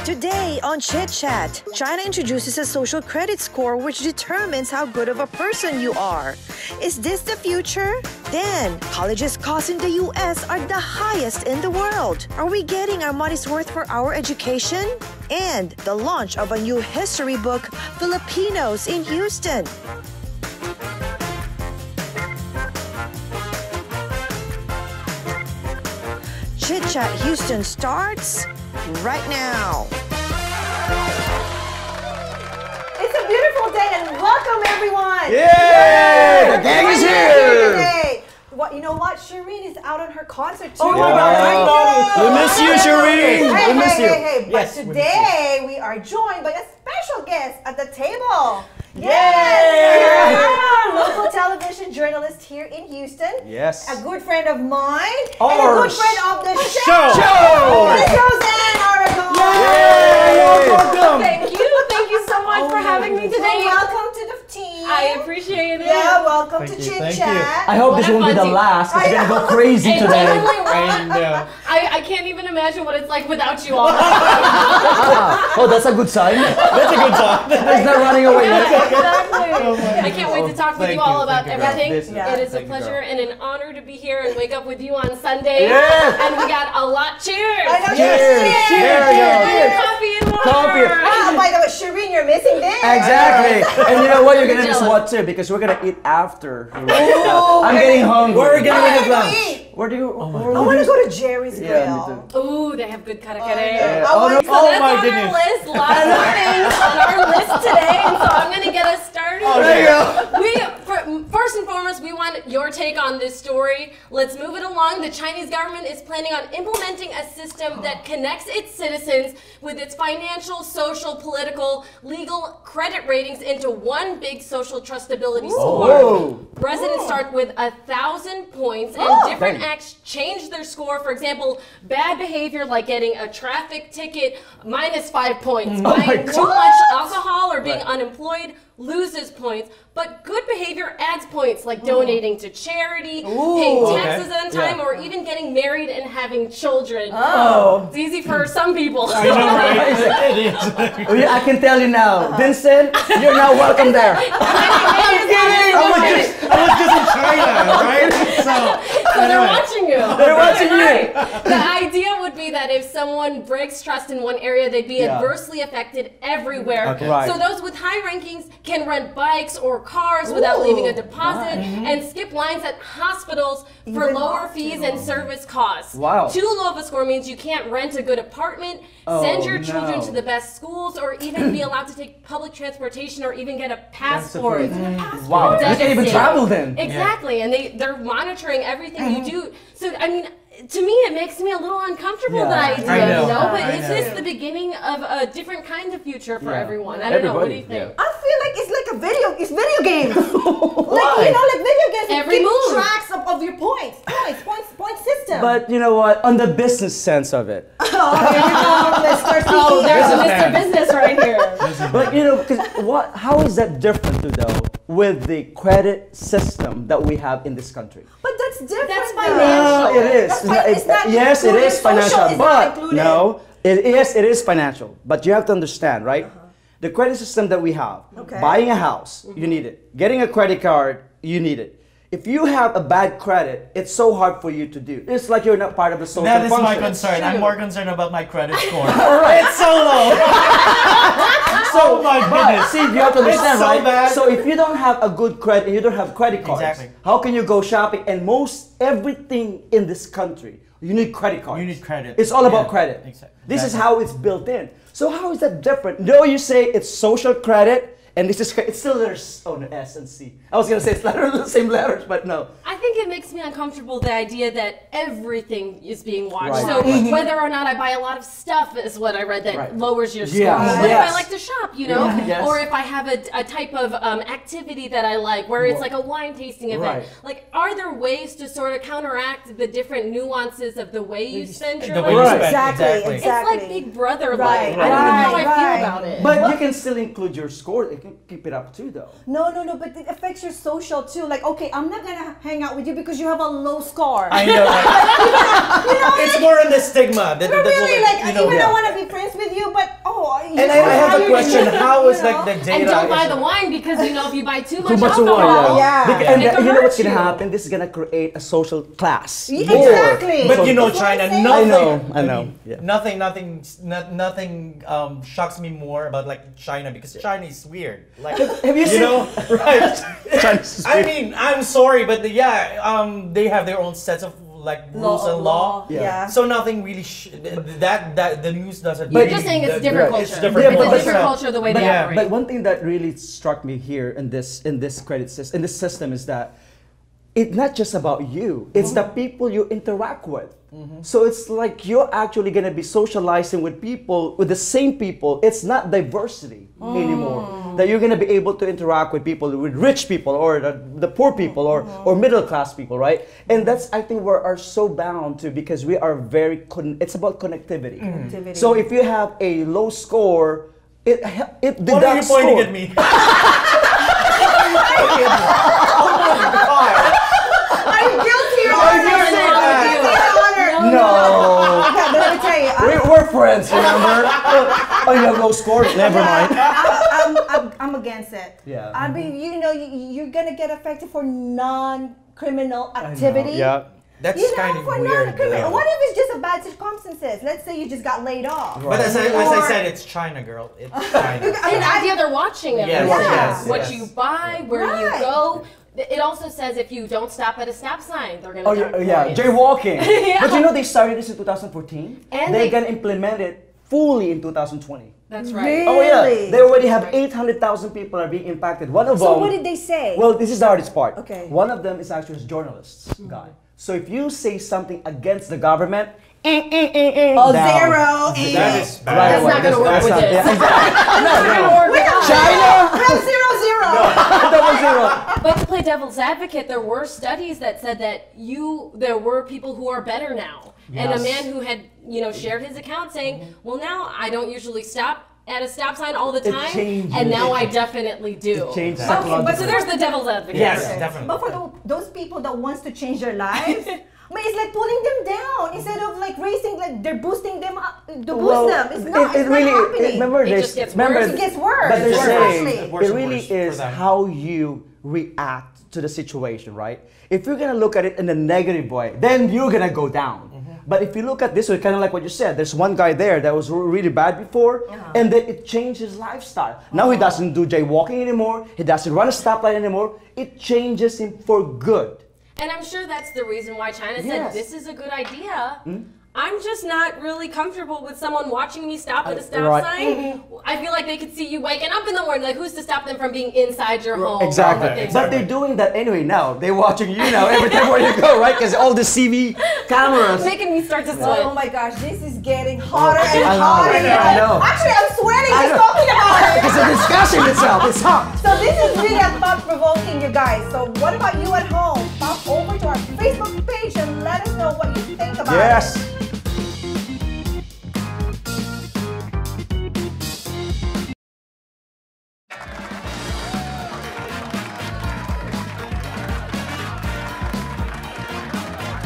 Today on Chit Chat, China introduces a social credit score which determines how good of a person you are. Is this the future? Then, colleges costs in the US are the highest in the world. Are we getting our money's worth for our education? And the launch of a new history book, FIlipinos in Houston. Chit Chat Houston starts right now. It's a beautiful day and welcome everyone. Yay! The gang is here. Today. You know what? Shireen is out on her concert too. Oh my God! We miss you, Shireen. Hey, we miss you. But Yes, today we are joined by a special guest at the table. Yay! Local television journalist here in Houston. Yes. A good friend of mine. And a Ours. good friend of the Show. Miss Roseanne Aragon. Yay! Welcome. Thank you so much for having me today. Welcome to the team. I appreciate it. Yeah, welcome to Thank Chit you. Chat. I hope What this a won't be the fun team. last. It's gonna go crazy It today. totally won't. I can't even imagine what it's like without you all. Oh, that's a good sign. That's a good sign. It's not running away yet. Exactly. I can't wait to talk with you all about everything. Yeah. It is a pleasure and an honor to be here and wake up with you on Sunday. Yes. And we got a lot. Cheers. I know. Cheers. Cheers. Coffee and water. Coffee. Ah, by the way, Shireen, you're missing this. Exactly. And you know what? You're gonna miss Jealous. what too? Because we're gonna eat after. I'm getting hungry. Where are we gonna Where have do we lunch? eat? Where do you? I want to go to Jerry's Grill. Yeah, me too. Ooh, they have good kare-kare. Yeah. I want So Oh, that's my on goodness. our list. Lots of things on our list today, and so I'm going to get us started. There you go. First and foremost, we want your take on this story. Let's move it along. The Chinese government is planning on implementing a system that connects its citizens with its financial, social, political, legal credit ratings into one big social trustability score. Whoa. Residents start with 1,000 points, and different acts change their score. For example, bad behavior like getting a traffic ticket, -5 points. Buying too much alcohol or being unemployed loses points. But good behavior adds points, like donating to charity, paying taxes on time, or even getting married and having children. Oh. It's easy for some people. I know, right? It is. Oh, yeah, I can tell you now, Vincent, you're now welcome there. I'm kidding. I was just in China, right? So they're watching you. They're watching you. The idea would be that if someone breaks trust in one area, they'd be adversely affected everywhere. Okay. Right. So those with high rankings can rent bikes or cars without leaving a deposit and skip lines at hospitals for lower fees and service costs. Wow. Too low of a score means you can't rent a good apartment, send your children to the best schools, or even be allowed to take public transportation or even get a passport. Wow. You can't even Devastating. travel then. Exactly, and they're monitoring everything you do. So I mean, to me, it makes me a little uncomfortable, the idea, I know. you know. But I is know. this the beginning of a different kind of future for everyone? I don't know. What do you think? I feel like it's like it's video games. Why? Like, you know, like video games. Every you keep move. tracks of your points. Point system. But you know what? On the business sense of it. oh, here you go, Mr. CEO. Oh, there's a Mr. Business right here. But you know, because how is that different though with the credit system that we have in this country? But that's different. That's though. financial. It is. It's not Yes, it included. is financial. Social is not But included. no, it is financial. But you have to understand, right? The credit system that we have, Okay. buying a house, you need it. Getting a credit card, you need it. If you have a bad credit, it's so hard for you to do. It's like you're not part of the social That is function. my concern. I'm more concerned about my credit score. Right. It's so low. Oh my But goodness. see, you have to understand, It's so right? bad. So if you don't have a good credit, you don't have credit cards. Exactly. How can you go shopping? And most everything in this country, you need credit cards. You need credit. It's all about Yeah, credit. exactly. This is how it's built in. So how is that different? No, you say it's social credit, and this is it's still there's S and C. I was gonna say it's the same letters, but no. I think it makes me uncomfortable, the idea that everything is being watched. Right. So whether or not I buy a lot of stuff is what I read that Right. lowers your score. Yes. What if Yes. I like to shop, you know? Yes. Or if I have a type of activity that I like, where it's like a wine tasting event. Right. Like, are there ways to sort of counteract the different nuances of the way you spend your The way money? you spend, Exactly. It's like Big Brother, Right, like, I don't know how I right. feel about it. But you can still include your score. can keep it up too, though. No, but it affects your social too. Like, okay, I'm not gonna hang out with you because you have a low score. I know. It's more on the stigma. But really, like, even I want to be friends with you, but And I have a question. How is like the data? And don't buy the wine because if you buy too much much alcohol, wine, yeah. And it can you know what's hurt gonna you. happen? This is gonna create a social class. Exactly. But you know, That's what I'm China, saying. nothing. I know. Yeah. Nothing shocks me more about like China because China is weird. Like, Have you seen? know, right? Chinese I mean, I'm sorry, but they have their own sets of like rules and law. Yeah. So nothing really that the news doesn't. You're really- just saying it's the- different culture. It's different. It's a culture. different culture the way they Yeah, operate. But one thing that really struck me here in this credit system, in this system, is that it's not just about you. It's the people you interact with. So it's like you're actually gonna be socializing with people, with the same people. It's not diversity anymore. That you're gonna be able to interact with people, with rich people, or the poor people, or middle class people, right? And that's, I think, we are so bound to, because we are very. It's about connectivity. So if you have a low score, it What are you deducts pointing score. at me? Oh my God. I'm guilty, Your Why do you Honor. say that? No. Okay, but let me tell you, We're friends, remember? Oh, you have low score? Never mind. I'm against it. Yeah. I mean, you're gonna get affected for non-criminal activity. Yeah. That's You know, kind of for weird. non-criminal. yeah. What if it's just a bad circumstances? Let's say you just got laid off. But as I Or- said, it's China, girl. It's China. And the idea they're watching everything. Yes, yes, What yes. you buy, where you Right. go. It also says if you don't stop at a stop sign, they're gonna. Oh, dock yeah, points. jaywalking. Yeah. But you know they started this in 2014? And they're they- gonna implement it fully in 2020. That's right. Oh yeah, Really? they already have 800,000 people are being impacted. One of So them. what did they say? Well, this is the hardest part. Okay. One of them is actually a journalist guy. So if you say something against the government, down. Zero. That is bad. Right That's away. not gonna work with this. Yeah, exactly. China. From 0-0. Double zero. But to play devil's advocate, there were studies that said that there were people who are better now. And a Yes. man who had, shared his account saying, well, now I don't usually stop at a stop sign all the It time, changes. and now I definitely do. Change Okay, psychologically. but So there's the devil's advocate. Yes, Okay. definitely. But for those people that wants to change their lives, I mean, it's like pulling them down instead of like raising, like they're boosting them up to boost them. It's not. It's not happening. Remember It this. just gets remember, worse. It gets worse. But they're It's saying worse. Worse it and really worse for is them. how you react to the situation, right? If you're gonna look at it in a negative way, then you're gonna go down. But if you look at this way, kind of like what you said, there's one guy there that was really bad before, and then it changed his lifestyle. Now he doesn't do jaywalking anymore. He doesn't run a stoplight anymore. It changes him for good. And I'm sure that's the reason why China said Yes. this is a good idea. I'm just not really comfortable with someone watching me stop at a stop Right. sign. I feel like they could see you waking up in the morning. Like, who's to stop them from being inside your home? Exactly. Okay, But they're doing that anyway now. They're watching you now every time where you go, right? Because all the CV cameras. Making me start to sweat. Oh my gosh, this is getting hotter and I know, hotter. I know. Actually, I'm sweating I just know. talking about it. It's a discussion itself. It's hot. So this is really thought-provoking, you guys. So what about you at home? Pop over to our Facebook page and let us know what you think about Yes. it.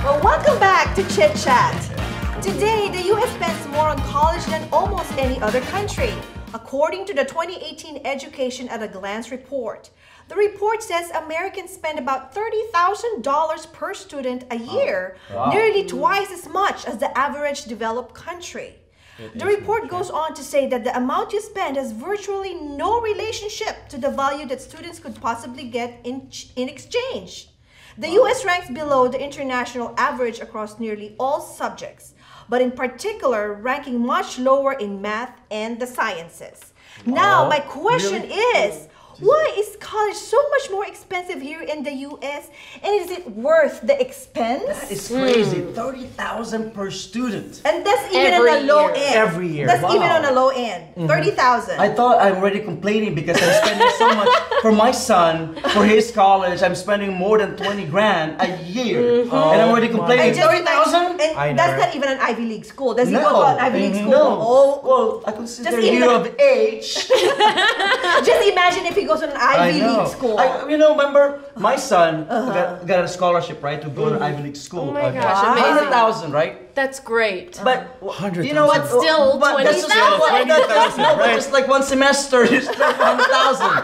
Well, welcome back to Chit Chat. Today, the U.S. spends more on college than almost any other country, according to the 2018 Education at a Glance report. The report says Americans spend about $30,000 per student a year, nearly twice as much as the average developed country. The report goes on to say that the amount you spend has virtually no relationship to the value that students could possibly get in exchange. The U.S. ranks below the international average across nearly all subjects, but in particular ranking much lower in math and the sciences. Now, my question is, Why is college so much more expensive here in the US? And is it worth the expense? That is crazy. 30,000 per student. And that's even Every on the low year. end. Every year. That's Wow. even on the low end. 30,000. I thought I'm already complaining because I'm spending so much for my son, for his college. I'm spending more than 20 grand a year. And I'm already complaining. And just 30,000? and I know, that's right? not even an Ivy League school. Does he No. go to an Ivy League school? No. Oh, Well, I consider Just a even- year of age. just imagine if he goes to an Ivy League school. Remember, my son got a scholarship, right, to go to Ivy League school. Oh my gosh, amazing. 100,000, right? That's great. But 100,000. you know what? But still, But that's just 20,000. no, but just like one semester, you spend 100,000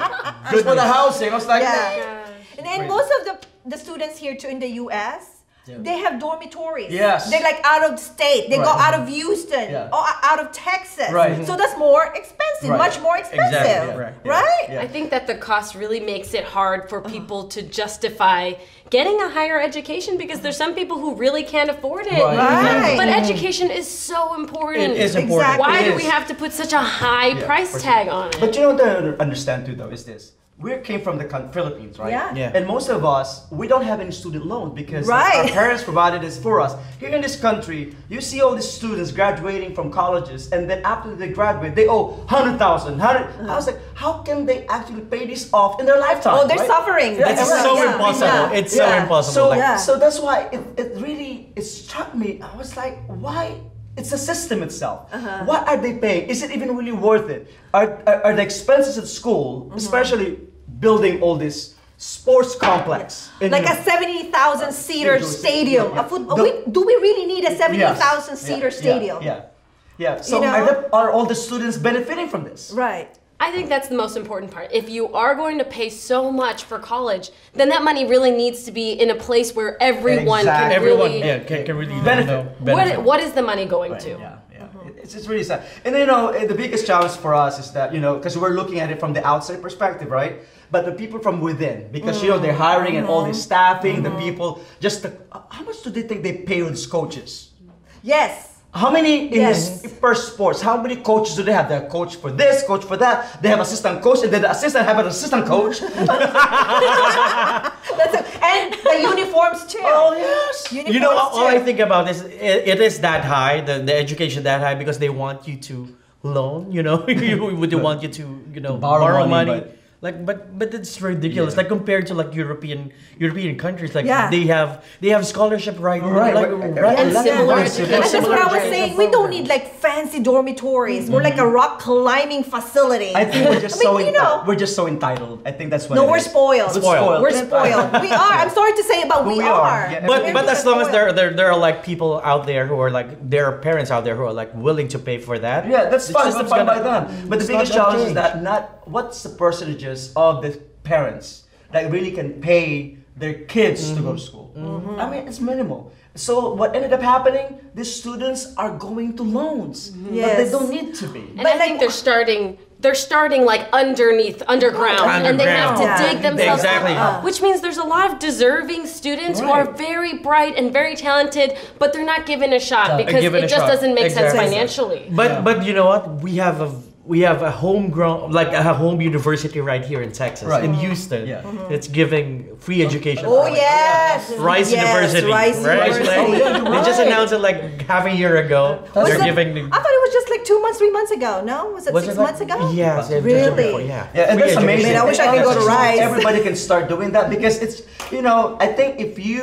just for the housing. I was like, Yeah. And most of the students here too in the US, they have dormitories. Yes. They're like out of state. They go Right. out of Houston Yeah. or out of Texas. Right. So that's more expensive, Right. much more expensive. Exactly, right. Yeah. Right? Yeah. I think that the cost really makes it hard for people to justify getting a higher education because there's some people who really can't afford it. Right. Right. But education is so important. It is important. Exactly. Why It do is. we have to put such a high price for tag on it? But you know what I understand too, though, is this. We came from the Philippines, right? Yeah. Yeah. And most of us, we don't have any student loan because Right. our parents provided this for us. Here in this country, you see all these students graduating from colleges, and then after they graduate, they owe 100,000. I was like, how can they actually pay this off in their lifetime? Oh, they're right? suffering. Yeah, It's right. so Yeah. impossible. Yeah. It's so impossible. So, Like, Yeah. so that's why it struck me. I was like, why? It's the system itself. What are they paying? Is it even really worth it? Are the expenses at school, especially building all this sports complex, in, Like you a 70,000 seater stadium. Yeah. Do we really need a 70,000 seater stadium? Yeah. So You know? are all the students benefiting from this? Right. I think that's the most important part. If you are going to pay so much for college, then that money really needs to be in a place where everyone Exactly. can everyone really can really Benefit. What is the money going to? Yeah. It's just really sad. And the biggest challenge for us is that, because we're looking at it from the outside perspective, right? But the people from within, because, they're hiring and all this staffing, the people, how much do they think they pay these coaches? Yes. How many in Yes. this per sports? How many coaches do they have? They have coach for this, coach for that. They have assistant coach, and then the assistant have an assistant coach. And the uniforms too. Oh yes. Uniforms You know, all too. I think about is it is that high, the education that high, because they want you to loan, would they want you to, borrow money. but- But it's ridiculous. Yeah. Like compared to like European countries, like Yeah. they have scholarship Right, like, right. And similar Right. education. And that's what I was programs. saying. We don't need like fancy dormitories. We're like a rock climbing facility. I think we're just we're just so entitled. I think that's what. No, it we're is. spoiled. Spoiled. We're spoiled. We are. I'm sorry to say it, but we we are. are. Yeah. But We're as long as spoiled. there are like people out there who are like, there are parents out there who are like willing to pay for that. Yeah, that's the fine. system's Fine by gonna- them. But the it's biggest not challenge is gonna that what's the percentages of the parents that really can pay their kids to go to school? I mean, it's minimal. So what ended up happening? These students are going to loans, but they Yes. don't need to be. And I think they're starting like underground, and they have to Underground. dig themselves Exactly. up, which means there's a lot of deserving students who are Right. very bright and very talented, but they're not given a shot because Given it a just shot. doesn't make sense Exactly. financially. But you know what? We have a homegrown, like a home university right here in Texas, Right. in Houston. Yeah. It's giving free education. Oh yes. Rice Yes, University, Rice right? University. Like, they just announced it like half a year ago. Was They're it- giving. I thought it was just like 2 months, 3 months ago. No, was it Was 6 it like- months ago? Yes, it was Really? just before, yeah. Yeah, and Free that's amazing. education. Man, I wish I could go to Rice. Everybody can start doing that because it's, I think if you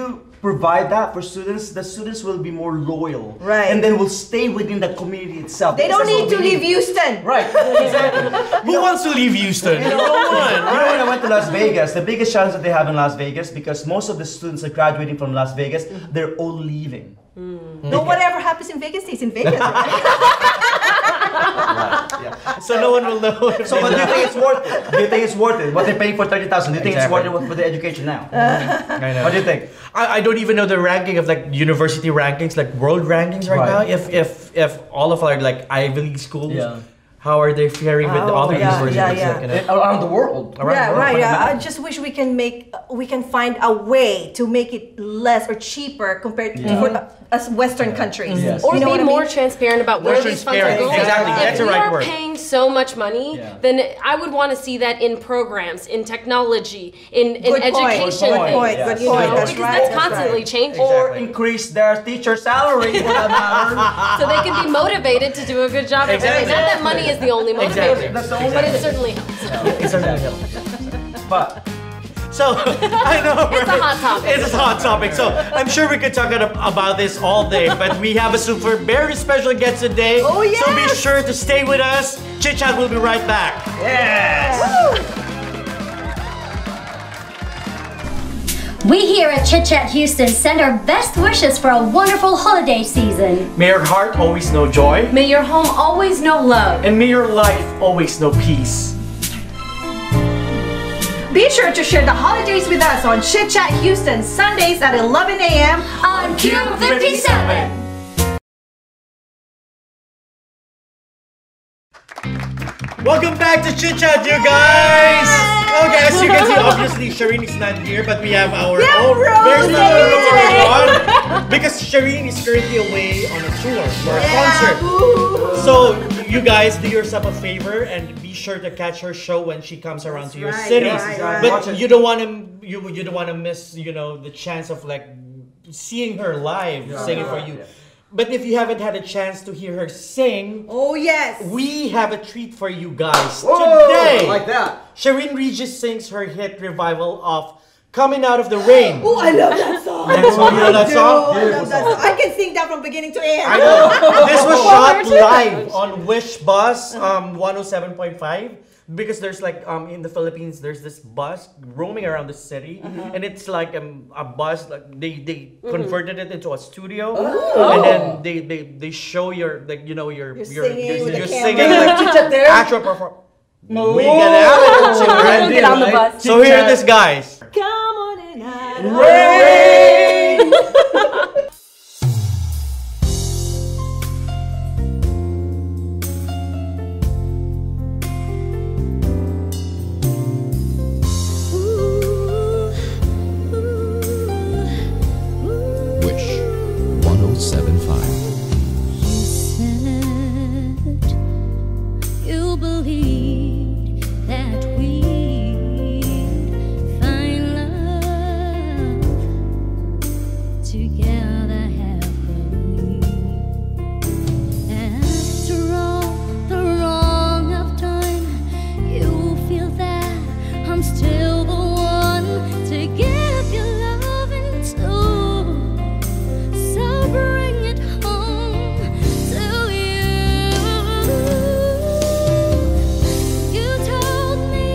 provide that for students, the students will be more loyal. Right. And then will stay within the community itself. They don't Because need that's to what we leave Houston. Right, exactly. Who wants to leave Houston? No one. When I went to Las Vegas, the biggest challenge that they have in Las Vegas, because most of the students are graduating from Las Vegas, they're all leaving. No, whatever happens in Vegas stays in Vegas, right? Yeah. So no one will know. So, but do you think it's worth it? Do you think it's worth it? What they're paying for 30,000? Do you think Exactly. it's worth it for the education now? I know. What do you think? I don't even know the ranking of like university rankings, like world rankings right, Right. now. If all of our like Ivy League schools, Yeah. how are they faring with the Oh, other yeah, universities? yeah, Like, yeah. Around the world. Around Yeah, the world, right. for Yeah, that I matter. just wish we can find a way to make it less or cheaper compared to for us Western countries. Yes. Or You know be what I more mean? transparent about where More these funds are transparent, going. exactly, If that's the we right are word. paying so much money, then I would want to see that in programs, in technology, in education. Good point. Yes. Good point. Because that's constantly changing. Or increase their teacher salary for that matter. So they can be motivated to do a good job. Exactly. Not that money is the only motivator, That's the only but it certainly helps. It certainly helps. But So, I know. It's a hot topic. It's a hot topic. So, I'm sure we could talk about this all day, but we have a super very special guest today. Oh, yes. So be sure to stay with us. Chit Chat will be right back. yes. We here at Chit Chat Houston send our best wishes for a wonderful holiday season. May your heart always know joy, May your home always know love. and may your life always know peace. Be sure to share the holidays with us on Chit Chat Houston Sundays at 11 a.m. On Cube 57. Welcome back to Chit Chat, you guys! Okay, as you can see, obviously Shireen is not here, but we have our own very special Ron, because Shireen is currently away on a tour for a concert. So you guys do yourself a favor and be sure to catch her show when she comes around to your city. But you don't want to you don't want to miss the chance of like seeing her live singing for you. But if you haven't had a chance to hear her sing, Oh, yes. we have a treat for you guys Whoa, today. like that. Shireen Regis sings her hit revival of "Coming Out of the Rain." Oh, I love that song. That's one, you know that song? I love that song. I can sing that from beginning to end. I know. This was shot live on Wish Bus 107.5. Because there's like in the Philippines there's this bus roaming around the city and it's like a bus like they converted it into a studio and then they show your like you're singing with the singing camera. like actual perform. We get out Get on the bus. So here it is, guys. Come on and out. Rain. Wish 107.5. You believed that we'd find love together happily. After all the wrong of time, you feel that I'm still the one to give you loving to. So bring it home to you. You told me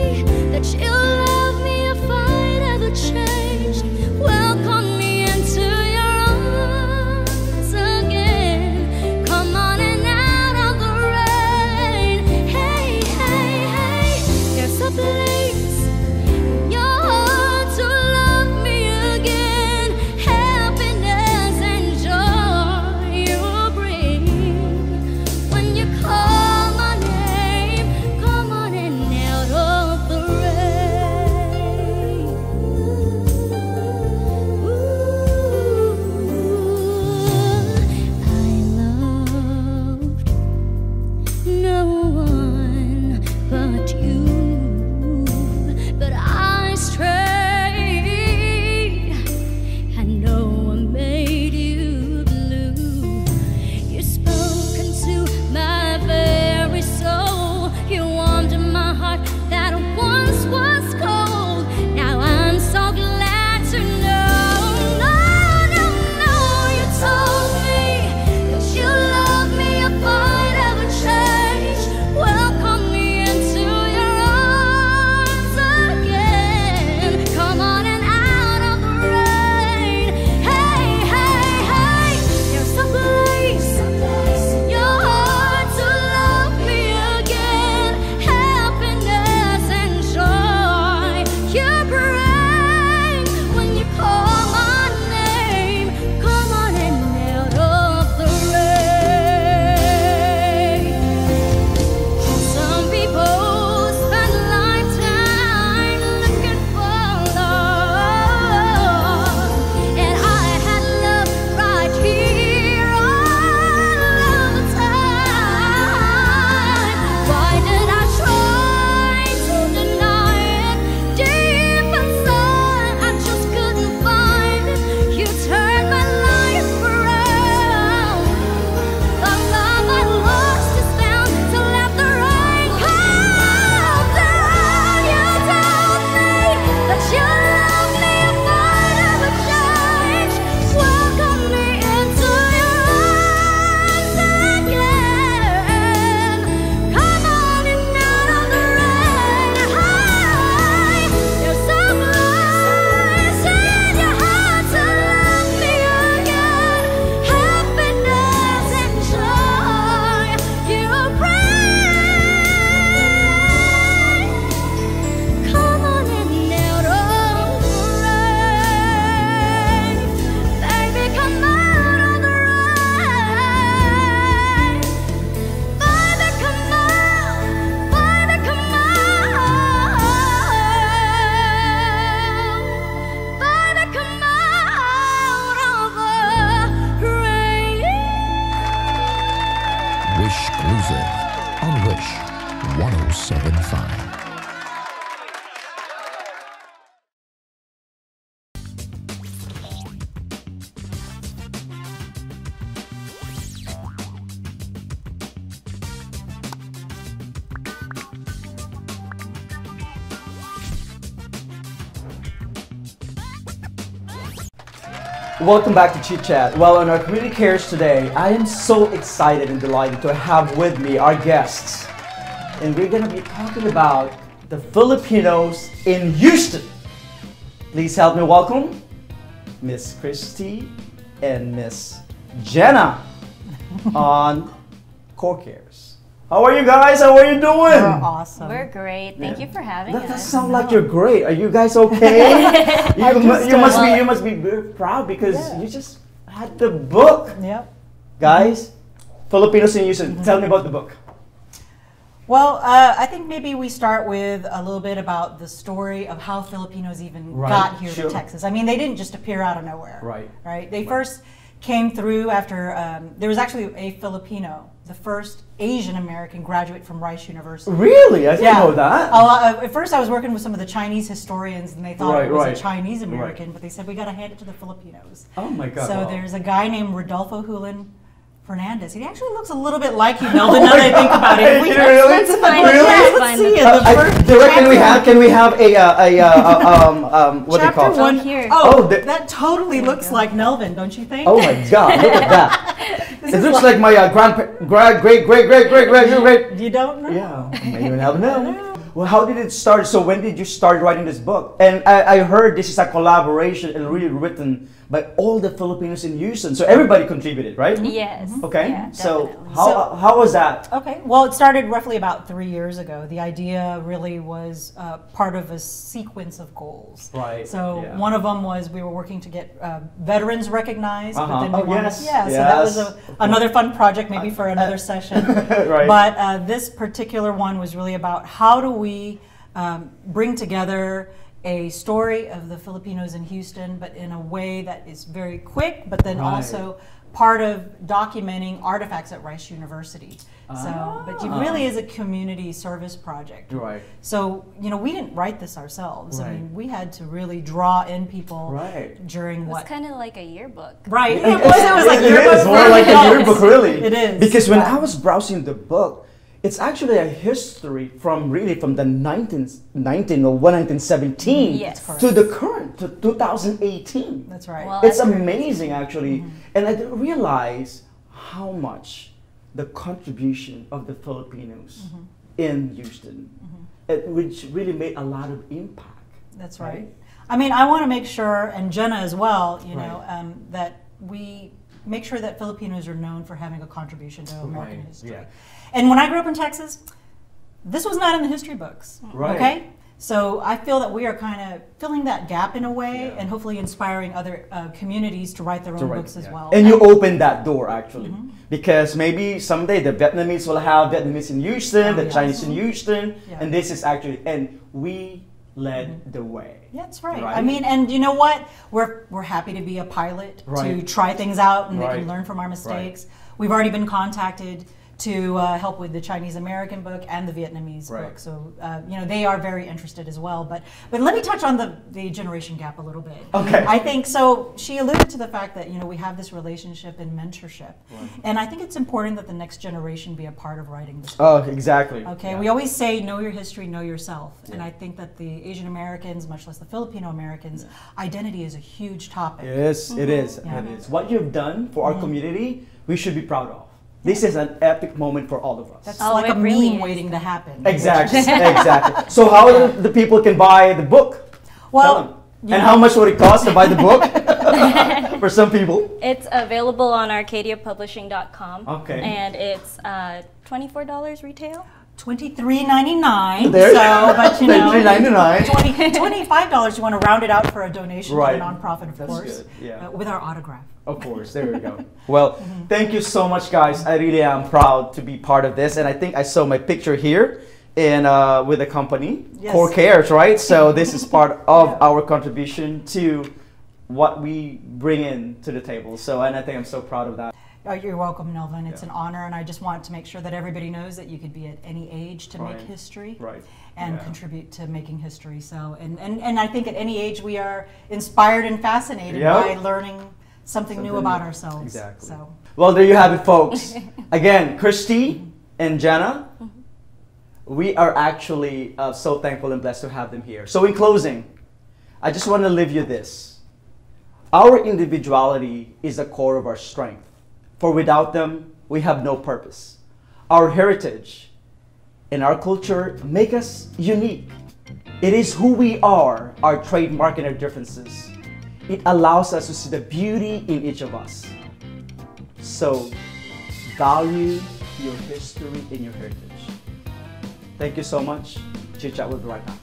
1075. Welcome back to Chit Chat. Well, on our community cares today, I am so excited and delighted to have with me our guests. And we're going to be talking about the Filipinos in Houston. Please help me welcome Miss Christy and Miss Jenna on Core Cares. How are you guys? How are you doing? We're awesome. We're great. Thank you for having That us. sounds like you're great. Are you guys okay? you must be very proud because you just had the book. Yep. Guys, Filipinos in Houston. Tell me about the book. Well, I think maybe we start with a little bit about the story of how Filipinos even got here to Texas. I mean, they didn't just appear out of nowhere. Right. They first came through after there was actually a Filipino, the first Asian American graduate from Rice University. Really? I didn't know that. At first, I was working with some of the Chinese historians, and they thought it was a Chinese American, but they said we got to hand it to the Filipinos. Oh my God! So there's a guy named Rodolfo Hulen Fernandez. He actually looks a little bit like you, Melvin. Now that I think about it, Let's find it. Let's see it. Can we have what Chapter they call one here? That totally looks like Melvin, don't you think? Oh my God! Look at that. It looks like my great. You don't know? Yeah, maybe never know. Well, how did it start? So when did you start writing this book? And I heard this is a collaboration and really written by all the Filipinos in Houston. So everybody contributed, right? Yes. Okay. Yeah, So definitely. how was that? Okay. Well, it started roughly about 3 years ago. The idea really was part of a sequence of goals. Right. So one of them was we were working to get veterans recognized. But then we wanted, yes. So that was another fun project, maybe for another session. Right. But this particular one was really about how do we bring together a story of the Filipinos in Houston, but in a way that is very quick, but then also part of documenting artifacts at Rice University. But it really is a community service project. Right. So, we didn't write this ourselves. I mean, we had to really draw in people during It was kind of like a yearbook. Right. It was like It is more like a yearbook, really. It is. Because when I was browsing the book, it's actually a history from the 1917 to the current, to 2018. That's right. Well, It's amazing, actually. And I didn't realize how much the contribution of the Filipinos in Houston, which really made a lot of impact. That's right. I mean, I want to make sure, and Jenna as well, that we make sure that Filipinos are known for having a contribution to American history. Yeah. And when I grew up in Texas, this was not in the history books. Right. Okay? So I feel that we are kind of filling that gap in a way and hopefully inspiring other communities to write their own books as well. And you opened that door, actually. Because maybe someday the Vietnamese will have Vietnamese in Houston, the Chinese in Houston, and this is actually, and we led the way. That's right. I mean, and you know what? We're happy to be a pilot, to try things out, and they can learn from our mistakes. We've already been contacted to help with the Chinese American book and the Vietnamese book. So, they are very interested as well. But let me touch on the generation gap a little bit. Okay. I think, so she alluded to the fact that, we have this relationship and mentorship. And I think it's important that the next generation be a part of writing this book. Oh, exactly. Okay, we always say, know your history, know yourself. And I think that the Asian Americans, much less the Filipino Americans, identity is a huge topic. Yes, it is. Yeah. It is. What you've done for our community, we should be proud of. This is an epic moment for all of us. That's like a meme waiting to happen. Exactly, exactly. So how the people can buy the book? Well, and how much would it cost to buy the book for some people? It's available on arcadiapublishing.com. Okay. And it's $24 retail. $23.99. There. So, but $23.99. $25. You want to round it out for a donation to the nonprofit, of course. Good. Yeah. With our autograph. Of course, there we go. Well, thank you so much, guys. I really am proud to be part of this, and I think I saw my picture here in with the company, Core Cares, right? So this is part of our contribution to what we bring in to the table. So, and I think I'm so proud of that. Oh, you're welcome, Nelvin. It's an honor, and I just want to make sure that everybody knows that you could be at any age to make history and contribute to making history. So, and I think at any age we are inspired and fascinated by learning something new about ourselves. Exactly. So. Well, there you have it, folks. Again, Christy and Jenna, we are actually so thankful and blessed to have them here. So in closing, I just want to leave you this. Our individuality is the core of our strength. For without them, we have no purpose. Our heritage and our culture make us unique. It is who we are, our trademark and our differences. It allows us to see the beauty in each of us. So, value your history and your heritage. Thank you so much. Chit Chat will be right back.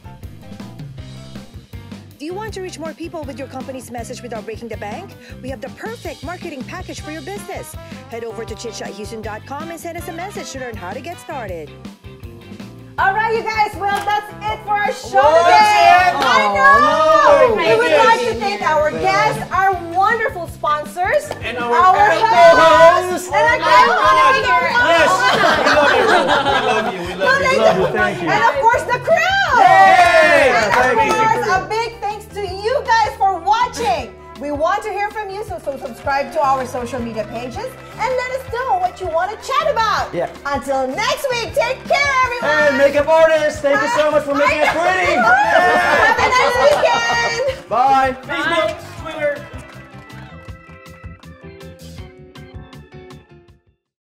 Do you want to reach more people with your company's message without breaking the bank? We have the perfect marketing package for your business. Head over to chitchathouston.com and send us a message to learn how to get started. All right, you guys. Well, that's it for our show today. I know. We would like to thank our guests, our wonderful sponsors, and our hosts, and our Yes, we love you. Thank you. And of course, the crew. Yay! And of course, a big thanks to you guys for watching. We want to hear from you, so subscribe to our social media pages and let us know what you want to chat about. Yeah. Until next week, take care, everyone. Hey, makeup artists, thank you so much for making it pretty. Have a nice weekend. Bye. Facebook, Twitter,